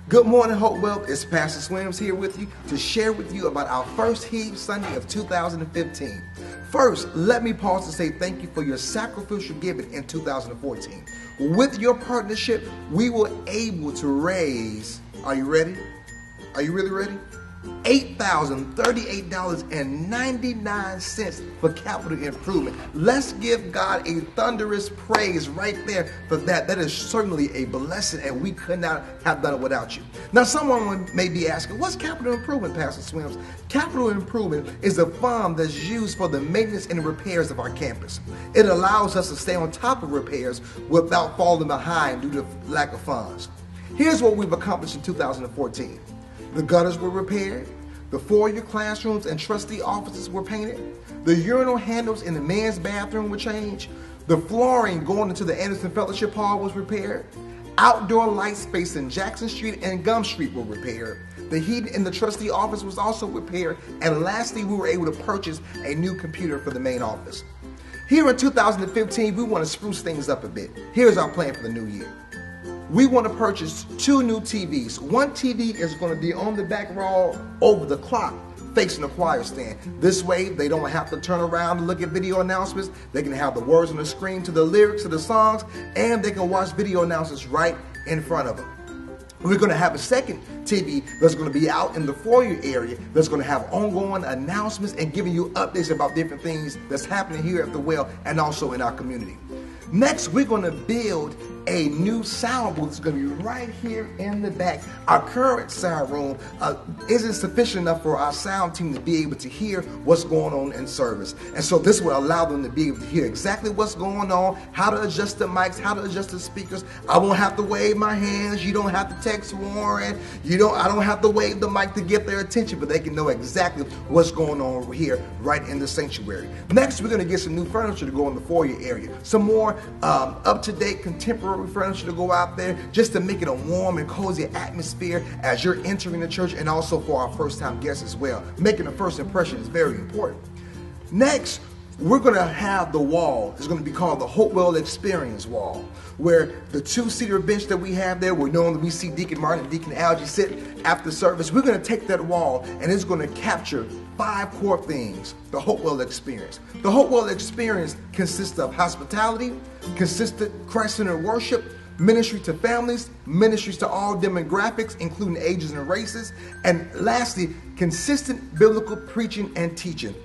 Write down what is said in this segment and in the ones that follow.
Good morning, Hopewell. It's Pastor Swims here with you to share with you about our first Heave Sunday of 2015. First, let me pause to say thank you for your sacrificial giving in 2014. With your partnership, we were able to raise, are you ready? Are you really ready? $8,038.99 for capital improvement. Let's give God a thunderous praise right there for that. That is certainly a blessing, and we could not have done it without you. Now, someone may be asking, what's capital improvement, Pastor Swims? Capital improvement is a fund that's used for the maintenance and repairs of our campus. It allows us to stay on top of repairs without falling behind due to lack of funds. Here's what we've accomplished in 2014. The gutters were repaired. The foyer classrooms and trustee offices were painted. The urinal handles in the men's bathroom were changed. The flooring going into the Anderson Fellowship Hall was repaired. Outdoor light space in Jackson Street and Gum Street were repaired. The heat in the trustee office was also repaired. And lastly, we were able to purchase a new computer for the main office. Here in 2015, we want to spruce things up a bit. Here's our plan for the new year. We want to purchase 2 new TVs. One TV is going to be on the back wall over the clock facing the choir stand. This way, they don't have to turn around and look at video announcements. They can have the words on the screen to the lyrics of the songs, and they can watch video announcements right in front of them. We're going to have a second TV that's going to be out in the foyer area that's going to have ongoing announcements and giving you updates about different things that's happening here at the well and also in our community. Next, we're going to build a new sound booth. It's going to be right here in the back. Our current sound room isn't sufficient enough for our sound team to be able to hear what's going on in service. And so this will allow them to be able to hear exactly what's going on, how to adjust the mics, how to adjust the speakers. I won't have to wave my hands. You don't have to text Warren. I don't have to wave the mic to get their attention, but they can know exactly what's going on here right in the sanctuary. Next, we're going to get some new furniture to go in the foyer area. Some more up-to-date contemporary furniture to go out there just to make it a warm and cozy atmosphere as you're entering the church, and also for our first-time guests as well. Making a first impression is very important. Next, we're going to have the wall. It's going to be called the Hopewell Experience Wall, where the 2-seater bench that we have there, where normally we see Deacon Martin and Deacon Algie sit after service. We're going to take that wall, and it's going to capture 5 core things, the Hopewell Experience. The Hopewell Experience consists of hospitality, consistent Christ-centered worship, ministry to families, ministries to all demographics, including ages and races, and lastly, consistent biblical preaching and teaching.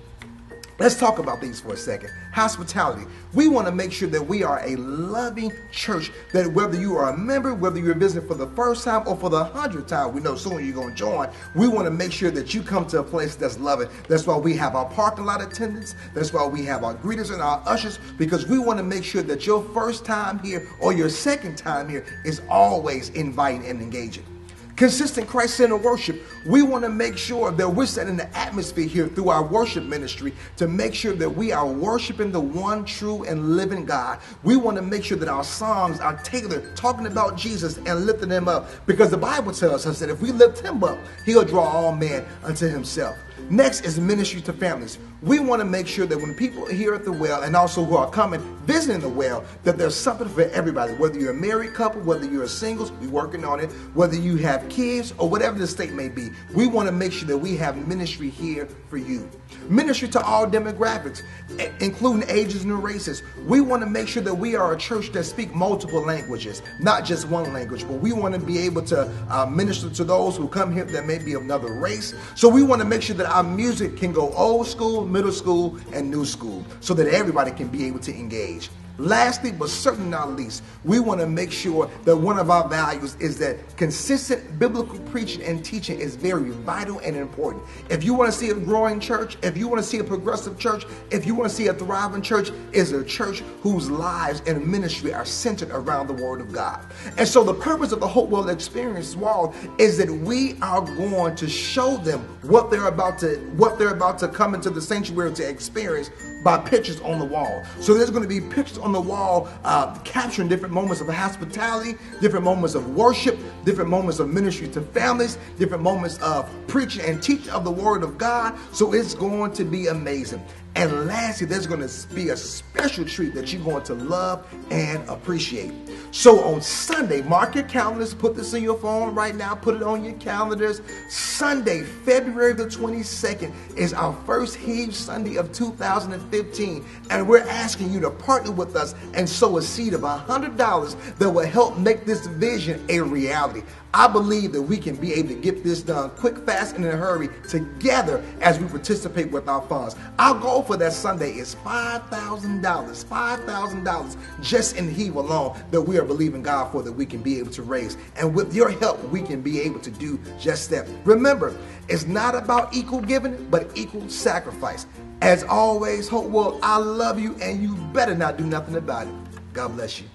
Let's talk about these for a second. Hospitality. We want to make sure that we are a loving church, that whether you are a member, whether you're visiting for the first time or for the 100th time, we know soon you're going to join. We want to make sure that you come to a place that's loving. That's why we have our parking lot attendants. That's why we have our greeters and our ushers, because we want to make sure that your first time here or your second time here is always inviting and engaging. Consistent Christ-centered worship. We want to make sure that we're setting the atmosphere here through our worship ministry to make sure that we are worshiping the one true and living God. We want to make sure that our songs are tailored, talking about Jesus and lifting him up, because the Bible tells us that if we lift him up, he'll draw all men unto himself. Next is ministry to families. We want to make sure that when people here at the well, and also who are coming visiting the well, that there's something for everybody. Whether you're a married couple, whether you're singles, we're working on it. Whether you have kids or whatever the state may be, we want to make sure that we have ministry here for you. Ministry to all demographics, including ages and races. We want to make sure that we are a church that speaks multiple languages, not just one language, but we want to be able to minister to those who come here that may be of another race. So we want to make sure that our music can go old school, middle school, and new school, so that everybody can be able to engage. Lastly, but certainly not least, we want to make sure that one of our values is that consistent biblical preaching and teaching is very vital and important. If you want to see a growing church, if you want to see a progressive church, if you want to see a thriving church, is a church whose lives and ministry are centered around the Word of God. And so the purpose of the Hopewell Experience Wall is that we are going to show them what they're about to come into the sanctuary to experience by pictures on the wall. So there's going to be pictures on the wall capturing different moments of hospitality, different moments of worship, different moments of ministry to families, different moments of preaching and teaching of the Word of God. So it's going to be amazing. And lastly, there's going to be a special treat that you're going to love and appreciate. So on Sunday, mark your calendars, put this in your phone right now, put it on your calendars. Sunday, February the 22nd is our first Heave Sunday of 2015. And we're asking you to partner with us and sow a seed of $100 that will help make this vision a reality. I believe that we can be able to get this done quick, fast, and in a hurry together as we participate with our funds. Our goal for that Sunday is $5,000 just in Heave alone that we are believing God for, that we can be able to raise. And with your help, we can be able to do just that. Remember, it's not about equal giving, but equal sacrifice. As always, Hopewell, I love you, and you better not do nothing about it. God bless you.